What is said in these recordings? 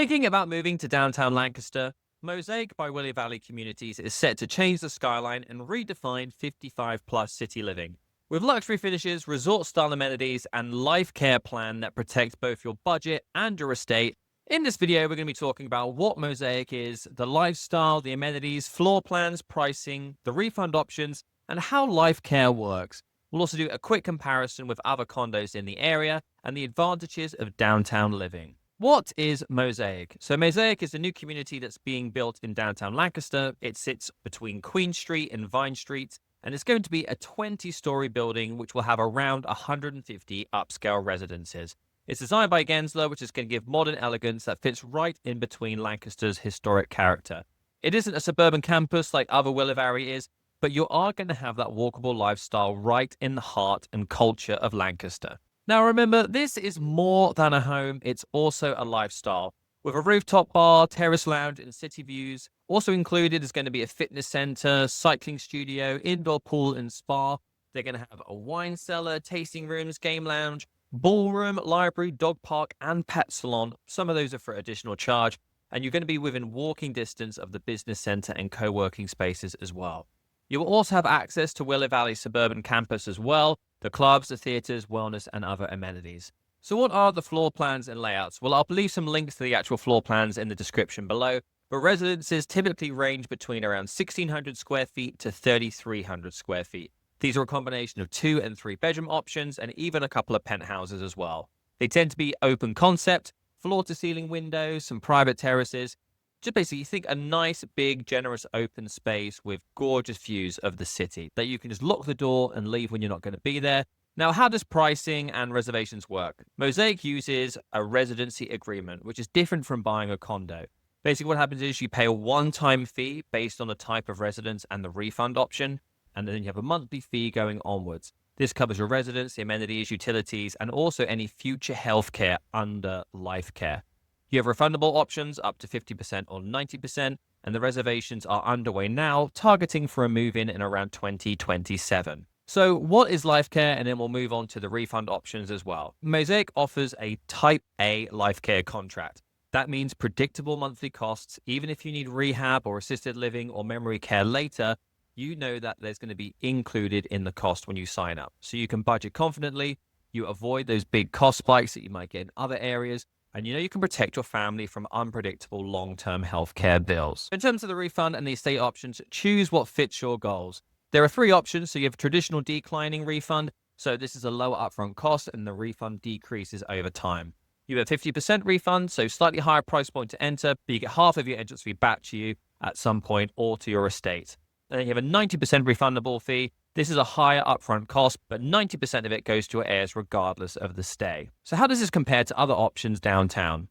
Thinking about moving to downtown Lancaster, Mosaic by Willow Valley Communities is set to change the skyline and redefine 55 plus city living. With luxury finishes, resort style amenities, and life care plan that protect both your budget and your estate, in this video we're going to be talking about what Mosaic is, the lifestyle, the amenities, floor plans, pricing, the refund options, and how life care works. We'll also do a quick comparison with other condos in the area and the advantages of downtown living. What is Mosaic? So Mosaic is a new community that's being built in downtown Lancaster. It sits between Queen Street and Vine Street, and it's going to be a 20-story building which will have around 150 upscale residences. It's designed by Gensler, which is going to give modern elegance that fits right in between Lancaster's historic character. It isn't a suburban campus like other Willow Valley is, but you are going to have that walkable lifestyle right in the heart and culture of Lancaster. Now remember, this is more than a home, it's also a lifestyle. With a rooftop bar, terrace lounge, and city views. Also included is going to be a fitness center, cycling studio, indoor pool and spa. They're going to have a wine cellar, tasting rooms, game lounge, ballroom, library, dog park, and pet salon. Some of those are for additional charge. And you're going to be within walking distance of the business center and co-working spaces as well. You will also have access to Willow Valley suburban campus as well, the clubs, the theaters, wellness, and other amenities. So what are the floor plans and layouts? Well, I'll leave some links to the actual floor plans in the description below, but residences typically range between around 1,600 square feet to 3,300 square feet. These are a combination of 2 and 3 bedroom options and even a couple of penthouses as well. They tend to be open concept, floor to ceiling windows, some private terraces. Just basically think a nice, big, generous open space with gorgeous views of the city that you can just lock the door and leave when you're not going to be there. Now, how does pricing and reservations work? Mosaic uses a residency agreement, which is different from buying a condo. Basically, what happens is you pay a one-time fee based on the type of residence and the refund option, and then you have a monthly fee going onwards. This covers your residence, the amenities, utilities, and also any future healthcare under Lifecare. You have refundable options up to 50% or 90%, and the reservations are underway now, targeting for a move-in in around 2027. So what is Lifecare? And then we'll move on to the refund options as well. Mosaic offers a Type A Lifecare contract. That means predictable monthly costs. Even if you need rehab or assisted living or memory care later, you know that there's going to be included in the cost when you sign up. So you can budget confidently, you avoid those big cost spikes that you might get in other areas, and you know you can protect your family from unpredictable long-term healthcare bills. In terms of the refund and the estate options, choose what fits your goals. There are 3 options. So you have a traditional declining refund. So this is a lower upfront cost and the refund decreases over time. You have 50% refund, so slightly higher price point to enter, but you get half of your entrance fee back to you at some point or to your estate. And then you have a 90% refundable fee. This is a higher upfront cost, but 90% of it goes to your heirs regardless of the stay. So how does this compare to other options downtown?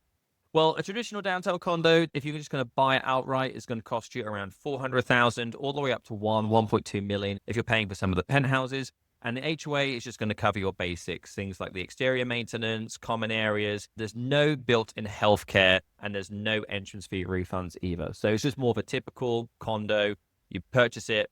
Well, a traditional downtown condo, if you're just going to buy it outright, is going to cost you around $400,000 all the way up to $1.2 million if you're paying for some of the penthouses. And the HOA is just going to cover your basics, things like the exterior maintenance, common areas. There's no built-in healthcare and there's no entrance fee refunds either. So it's just more of a typical condo. You purchase it,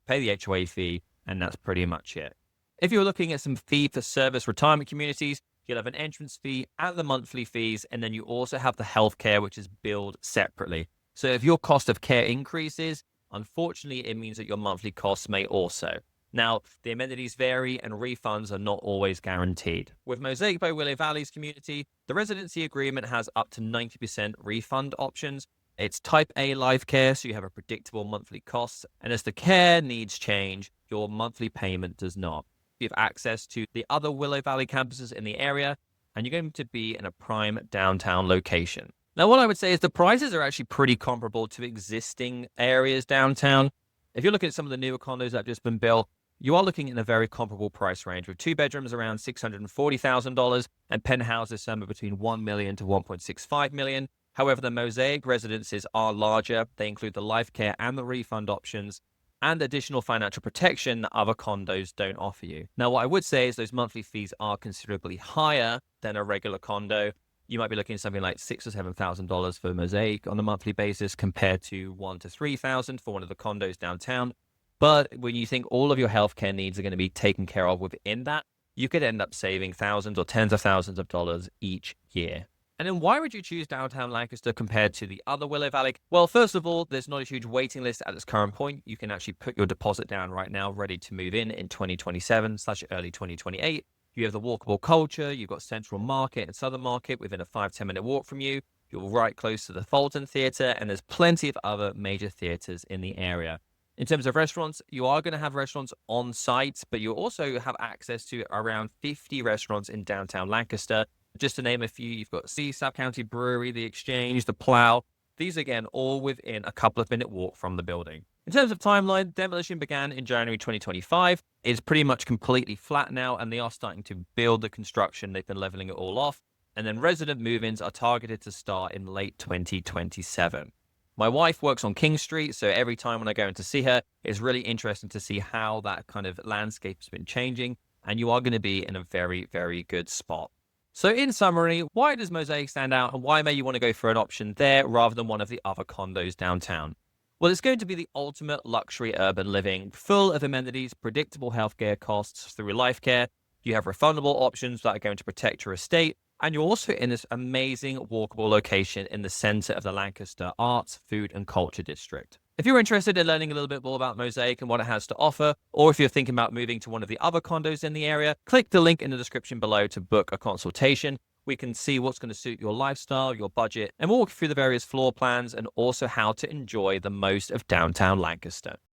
pay the HOA fee, and that's pretty much it. If you're looking at some fee-for-service retirement communities, you'll have an entrance fee and the monthly fees, and then you also have the healthcare, which is billed separately. So if your cost of care increases, unfortunately, it means that your monthly costs may also. Now, the amenities vary and refunds are not always guaranteed. With Mosaic by Willow Valley's community, the residency agreement has up to 90% refund options. It's Type A Lifecare, so you have a predictable monthly cost. And as the care needs change, your monthly payment does not. You have access to the other Willow Valley campuses in the area, and you're going to be in a prime downtown location. Now, what I would say is the prices are actually pretty comparable to existing areas downtown. If you're looking at some of the newer condos that have just been built, you are looking in a very comparable price range with 2 bedrooms around $640,000 and penthouses somewhere between $1 million to $1.65 million. However, the Mosaic residences are larger. They include the Lifecare and the refund options and additional financial protection that other condos don't offer you. Now, what I would say is those monthly fees are considerably higher than a regular condo. You might be looking at something like $6,000 or $7,000 for Mosaic on a monthly basis compared to $1,000 to $3,000 for one of the condos downtown. But when you think all of your healthcare needs are going to be taken care of within that, you could end up saving thousands or tens of thousands of dollars each year. And then why would you choose downtown Lancaster compared to the other Willow Valley? Well, first of all, there's not a huge waiting list at this current point. You can actually put your deposit down right now, ready to move in 2027/early 2028. You have the walkable culture, you've got Central Market and Southern Market within a 5-10 minute walk from you. You're right close to the Fulton Theatre, and there's plenty of other major theatres in the area. In terms of restaurants, you are going to have restaurants on site, but you also have access to around 50 restaurants in downtown Lancaster. Just to name a few, you've got South County Brewery, The Exchange, The Plough. These, again, all within a couple of minute walk from the building. In terms of timeline, demolition began in January 2025. It's pretty much completely flat now, and they are starting to build the construction. They've been leveling it all off. And then resident move-ins are targeted to start in late 2027. My wife works on King Street, so every time when I go in to see her, it's really interesting to see how that kind of landscape has been changing, and you are going to be in a very, very good spot. So in summary, why does Mosaic stand out, and why may you want to go for an option there rather than one of the other condos downtown? Well, it's going to be the ultimate luxury urban living, full of amenities, predictable healthcare costs through Lifecare. You have refundable options that are going to protect your estate, and you're also in this amazing walkable location in the center of the Lancaster Arts, Food and Culture District. If you're interested in learning a little bit more about Mosaic and what it has to offer, or if you're thinking about moving to one of the other condos in the area, click the link in the description below to book a consultation. We can see what's going to suit your lifestyle, your budget, and we'll walk you through the various floor plans and also how to enjoy the most of downtown Lancaster.